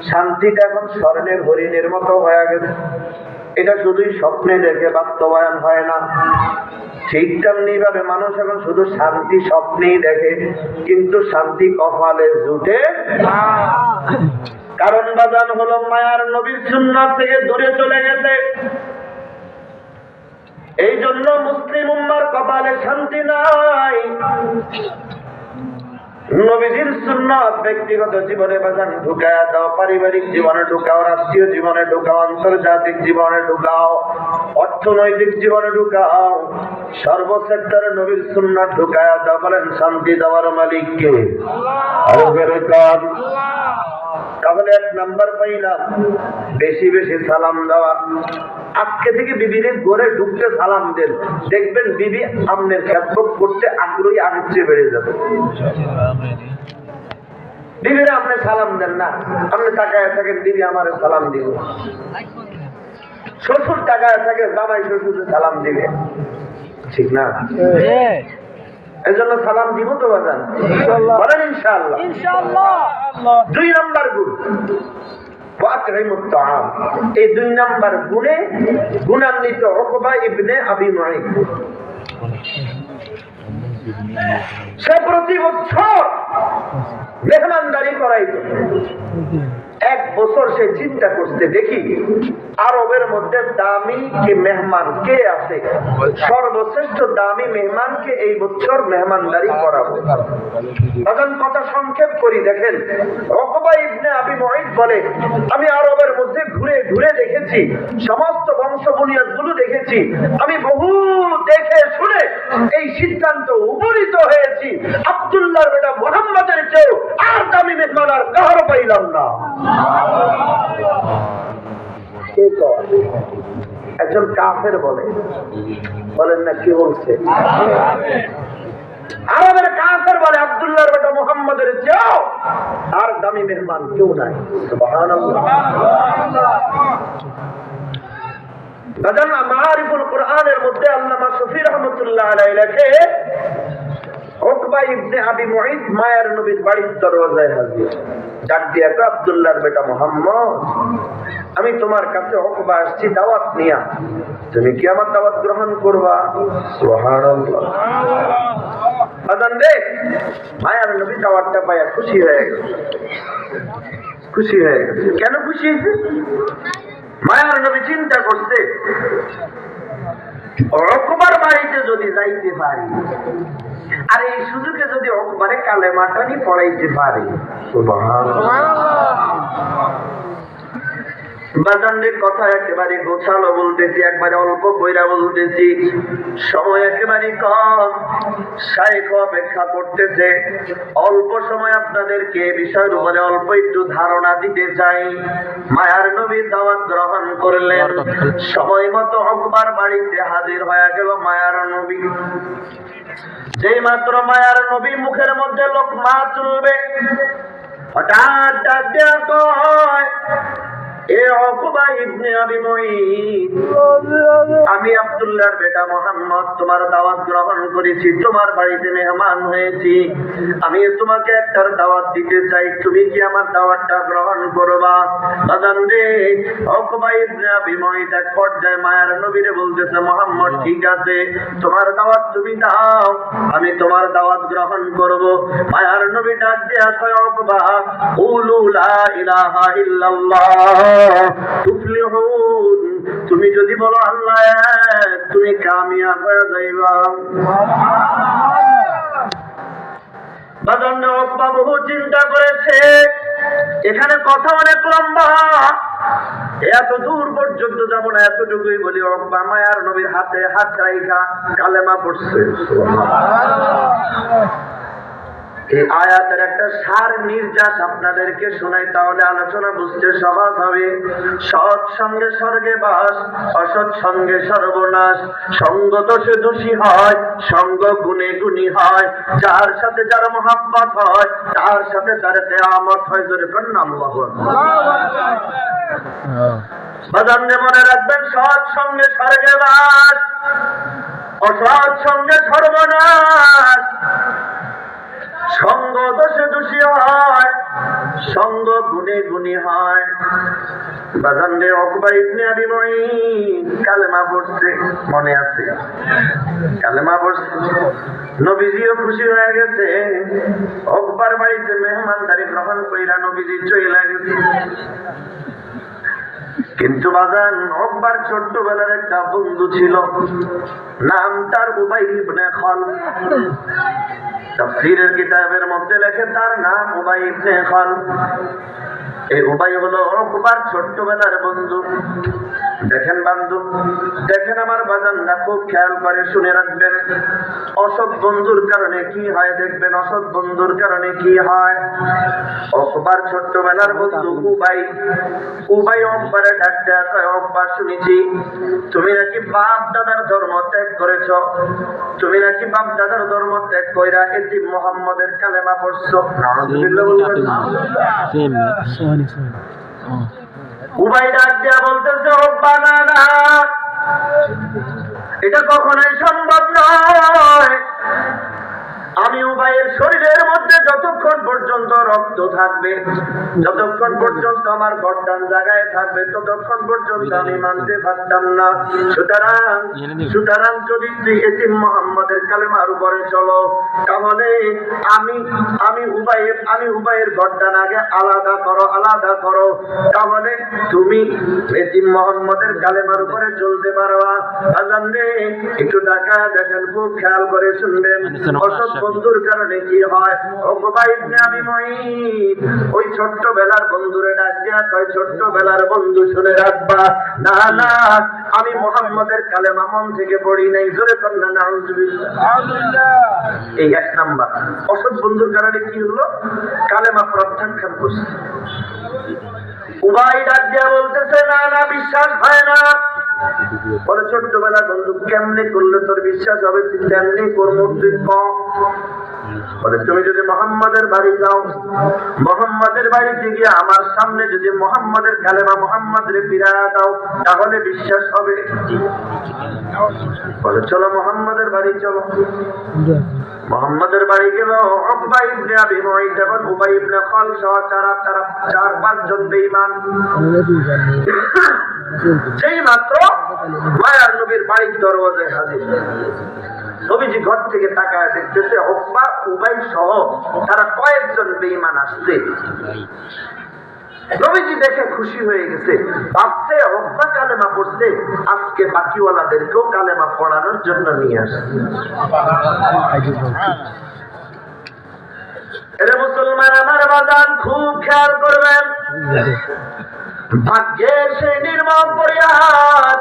শান্তিটা এখন স্বর্ণের হরিণের মতো হয়ে গেছে। এটা শুধুই স্বপ্নে দেখে বাস্তবায়ন হয় না। ঠিক তেমনি ভাবে মানুষ এখন শুধু শান্তি স্বপ্নেই দেখে, কিন্তু শান্তি কপালে জুটে না। কারণ বাজান হলো মায়ার নবীর সুন্নাত থেকে দূরে চলে গেছে। এই জন্য মুসলিম উম্মার কপালে শান্তি নাই। নবীজির সুন্নাত ব্যক্তিগত জীবনে বাজান ঢুকায়া দাও, পারিবারিক জীবনে ঢুকাও, রাষ্ট্রীয় জীবনে ঢুকাও, আন্তর্জাতিক জীবনে ঢুকাও, অর্থনৈতিক জীবনে ঢুকাও, সর্বসেক্টরে নবীর সুন্নাত ঢুকায়া দাও। বলেন শান্তি দেওয়ার মালিক কে? আল্লাহ। তাহলে এক নাম্বার পাইলাম বেশি বেশি সালাম দেওয়া। আজকে থেকে বিবির ঘরে ঢুকতে সালাম দেন, দেখবেন বিবি আপনার খেদমত করতে আগ্রহী আগের চেয়ে বেড়ে যাবে। বিবিরা আপনি সালাম দেন না, আপনি তাকায় থাকেন বিবি আমার সালাম দিব। শ্বশুর তাকায় থাকে জামাই শ্বশুরে সালাম দিবে, ঠিক না? এই জন্য সালাম দিব তো বাজান, বলেন ইনশাআল্লাহ। দুই নাম্বার গুণ এই দুই নাম্বার গুণে গুণান্বিত উকবা ইবনে আবি মুঈত। সে প্রতি বছর মেহমানদারি করাইতো। এক বছর সে চিন্তা করতে, দেখি আরবের মধ্যে দামি কে মেহমান কে আছে, সর্বশ্রেষ্ঠ দামি মেহমানকে এই বছর মেহমানদারি করাবো। তখন কথা সংক্ষেপ করি, দেখেন উকবা ইবনে আবি মুঈত বলে, আমি আরবের মধ্যে ঘুরে ঘুরে দেখেছি, সমস্ত বংশ বুনিয়াদ গুলো দেখেছি, আমি বহু দেখে শুনে এই সিদ্ধান্ত উপনীত হয়েছি, আব্দুল্লাহর বেটা মুহাম্মাদের চেয়েও আর দামি মেহমান আর কারো পাইলাম না। একজন কাফের বলে, বলেন না কি বলছে? আরবের কাফের বলে আব্দুল্লাহর বেটা মুহাম্মাদের চেয়েও আর দামি মেহমান কেউ নাই। সুবহানাল্লাহ। মাআরিফুল কুরআনের মধ্যে আল্লামা শফি রাহমাতুল্লাহ আলাইহি লেখে, উকবা ইবনে আবি মুঈত মায়ার নবীর বাড়ির দরজায় হাজির, ডাক দিয়া কয়, আব্দুল্লাহর বেটা মুহাম্মদ, আমি তোমার কাছে উকবা আসছি দাওয়াত নিয়া, তুমি কি আমার দাওয়াত গ্রহণ করবা? সুবহানাল্লাহ। আজান দে। মায়ার নবী দাওয়াতটা পায়া খুশি হয়ে গেছে। খুশি হয়ে গেছে। কেন খুশি হয়েছে? মায়ার নবী চিন্তা করতে, উকবার বাড়িতে যদি যাইতে পারি, আর এই সুযোগে যদি উকবারে কালেমাটানি পড়াইতে পারি, বাজানের কথা একেবারে গোছালো বলতেছি, একবারে অল্প কইরা বলতেছি, সময় একেবারে কম, শাইখ অপেক্ষা করতেছে। অল্প সময় আপনাদেরকে বিষয়ের উপরে অল্প একটু ধারণা দিতে চাই। মায়ার নবী দাওয়াত গ্রহণ করলেন, সময় মতো উকবার বাড়িতে হাজির হয়ে গেল মায়ার নবী। যেই মাত্র মায়ার নবী মুখের মধ্যে লোকমা তুলবে, হঠাৎ ডাক দেয়া কয়, এ উকবা ইবনে আবি মুঈত, আমি আব্দুল্লাহর বেটা মুহাম্মদ তোমার দাওয়াত গ্রহণ করেছি, তোমার বাড়িতে মেহমান হয়েছি, আমি তোমাকে একটা দাওয়াত দিতে চাই, তুমি কি আমার দাওয়াতটা গ্রহণ করবা? আজান দে। উকবা ইবনে আবি মুঈত এক পর্যায়ে মায়ার নবীরে বলতেছে, মুহাম্মদ ঠিক আছে, তোমার দাওয়াত তুমি দাও, আমি তোমার দাওয়াত গ্রহণ করব। মায়ার নবী ডাক দিয়া কয়, উকবা, কুলু লা ইলাহা ইল্লাল্লাহ তুফলিহুন, তুমি যদি বলো আল্লাহ এক, তুমি কামিয়াব হয়ে যাইবা। বাজান উকবা বহু চিন্তা করেছে, এখানে কথা অনেক লম্বা, এত দূর পর্যন্ত যাব না, এতটুকুই বলি, উকবা মায়ার নবীর হাতে হাত রাইখা কালেমা পড়ছে। এই আয়াতের একটা সার নির্যাস আপনাদেরকে শোনাই, তাহলে আলোচনা বুঝতে সহজ হবে। সৎ সঙ্গে স্বর্গে বাস, অসৎ সঙ্গে সর্বনাশ, সঙ্গ দোষে দোষী হয়, সঙ্গ গুণে গুণী হয়, যার সাথে যার মহাব্বত হয় তার সাথে তার কিয়ামত হয়। জোরে বলেন আল্লাহু আকবার। বাজানে মনে রাখবেন, সৎ সঙ্গে স্বর্গে বাস, অসৎ সঙ্গে সর্বনাশ। সঙ্গ দোষে দোষী হয়, সঙ্গ গুণে গুণী হয়। বাজান রে, উকবা ইবনে আবি মুঈত কালেমা পড়ছে, মনে আছে? কালেমা পড়ছে, নবীজিও খুশি হয়ে গেছে। উকবার বাড়িতে মেহমানদারি গ্রহণ কইরা নবীজি চলে গেছে। কিন্তু বাজান, উকবার ছোট্টবেলার একটা বন্ধু ছিল, নাম তার উবাই ইবনে খালদ। তাফসীরের কিতাবের মধ্যে লেখে তার নাম উবাই ইবনে খালদ। এই উবাই হলো উকবার ছোট্টবেলার বন্ধু। দেখেন বন্ধু, দেখেন আমার বাজানরা, খুব খেয়াল করে শুনে রাখবেন। অসৎ বন্ধুর কারণে কি হয় দেখবেন, অসৎ বন্ধুর কারণে কি হয়। উকবার ছোট্টবেলার বন্ধু উবাই, উবাই উকবারে ডাক দেয়া কয়, উকবা শুনেছি তুমি নাকি বাপ দাদার ধর্ম ত্যাগ করেছ, তুমি নাকি বাপ দাদার ধর্ম ত্যাগ কইরা এতিম মুহাম্মদের কালেমা পড়ছো। নাউযুবিল্লাহ বলবেন। উবাই ডাক দেয়া বলতেছে, উকবা না না, এটা কখনোই সম্ভব নয়। আমি উবাইয়ের শরীরের মধ্যে যতক্ষণ পর্যন্ত রক্ত থাকবে, যতক্ষণ পর্যন্ত আমার গর্দান জায়গায় থাকবে, ততক্ষণ পর্যন্ত আমি মানতে পারতাম না। সুতরাং যদি তুই এতিম মুহাম্মদের কালেমার উপরে চলো, তাহলে আমি উবাইয়ের গর্দান আগে আলাদা করো, আলাদা করো, তাহলে তুমি এতিম মুহাম্মদের কালেমার উপরে চলতে পারবা। আজান রে, একটু টাকা দেখেন, খুব খেয়াল করে শুনবেন। অসৎ বন্ধুর কারণে কি হয়। উকবা ইবনে আবি মুঈত ওই ছোট্টবেলার বন্ধুরে ডাক দিয়া কয়, ছোট্টবেলার বন্ধু শুনে রাখবা, না না, আমি মুহাম্মদের কালেমা মন থেকে পড়ি নাই। জোরে কন্যা নাউযুবিল্লাহ। এই এক নাম্বার। অসৎ বন্ধুর কারণে কি হলো, কালেমা প্রত্যাখ্যান করছে। উবাই ডাক দিয়া বলতেছে, না না, বিশ্বাস হয় না। বলে, ছোট্টবেলার বন্ধু, কেমনে করলে তোর বিশ্বাস হবে? তুই কেমনি করবো, তুই কম। বলে, তুমি যদি মুহাম্মাদের বাড়ি যাও, মুহাম্মাদের বাড়িতে গিয়ে আমার সামনে যদি মুহাম্মাদের কালেমা মুহাম্মাদের ফিরায়া দাও, তাহলে বিশ্বাস হবে। বলে, চলো মুহাম্মাদের বাড়ি চলো। মুহাম্মাদের বাড়ি গেল উকবা ইবনে আবি মুঈত এবং উবাই ইবনে খালদ সহ চার পাঁচজন বেঈমান। সেই মাত্র মায়ার নবীর বাড়ির দরওয়াজায় হাজির। নবীজি ঘর থেকে তাকায় দেখতেছে উকবা, উবাই সহ তারা কয়েকজন বেঈমান আসছে। নবীজি দেখে খুশি হয়ে গেছে, ভাবছে উকবা কালেমা পড়ছে, আজকে বাকিওয়ালাদেরকেও কালেমা পড়ানোর জন্য নিয়ে আসছে। এরে মুসলমান আমার বাজান, খুব খেয়াল করবেন। ভাগ্যের সেই নির্মম পরিহাস,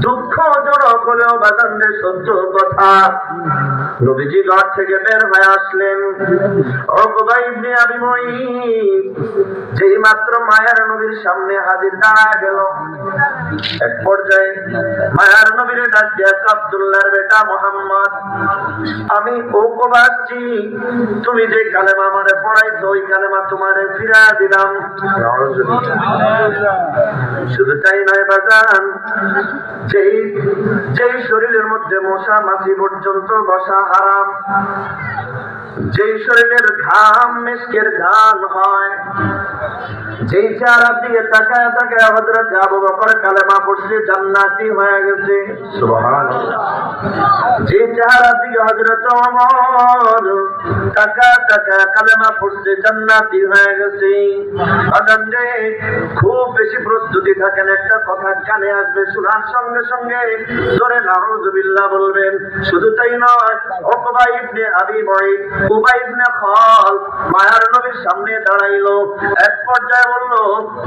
দুঃখজনক হলেও বাজানদের সত্য কথা। নবীজি ঘর থেকে বের হয়ে আসলেন। উকবা ইবনে আবি মুঈত যেই মাত্র মায়ার নবীর সামনে হাজির দাঁড়ায় গেল, এক পর্যায়ে মায়ার নবীর ডাক দিয়া, আব্দুল্লাহর বেটা মুহাম্মদ, আমি উকবা আসছি, তুমি যে কালেমা আমারে পড়াইছো ওই কালেমা তোমারে ফিরা দিলাম। শুধু তাই নয় বাজান, যেই শরীরের মধ্যে মশা মাছি পর্যন্ত বসা হারাম, যেই শরীরের ঘাম মিশকের ঘ্রাণ হয়, যেই চেহারা দিয়ে তাকায় তাকায় হযরত আবু বকর কালেমা পড়ছে, জান্নাতি হয়ে গেছে। সুবহানাল্লাহ। যে চেহারা দিয়ে হযরত ওমর তাকায় তাকায় কালেমা পড়ছে, জান্নাতি হয়ে গেছে। আজানে খুব বেশি প্রস্তুতি থাকেন, একটা কথা কানে আসবে, শোনার সঙ্গে সঙ্গে জোরে নাউযুবিল্লাহ বলবেন। শুধু তাই নয়, উকবা ইবনে আবি মুঈত, উবাই ইবনে খালদ মায়ার নবীর সামনে দাঁড়াইলো। এক পর্যায়ে বলল,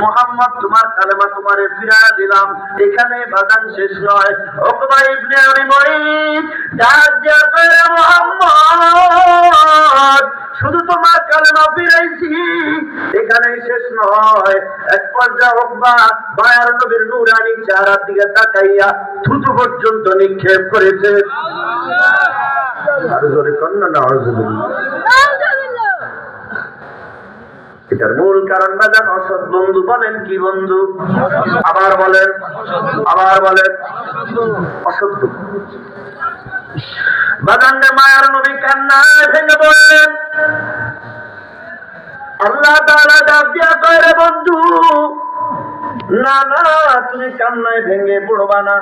মুহাম্মদ তোমার কালেমা তোমারে ফিরা দিলাম। এখানে বাগান শেষ নয়। উকবা ইবনে আবি মুঈত ডাক দিয়া কয়, মুহাম্মদ শুধু তোমার কালেমা ফিরাইছি, এখানেই শেষ নয়। এক পর্যায়ে উকবা মায়ার নবীর নূরানী চেহারার দিকে তাকাইয়া থুতু পর্যন্ত নিক্ষেপ করেছে। আর জোরে কন্যা নাউযুবিল্লাহ। এটার মূল কারণ বাজান অসৎ বন্ধু। বলেন কি বন্ধু? আবার বলেন অসৎ বন্ধু। বাজানরে মায়ার নবী কান্নায় ভেঙে বললেন, আল্লাহ তাআলা ডাক দিয়া কয়, রে বন্ধু, না না, তুমি কান্নায় ভেঙে পড়বা না।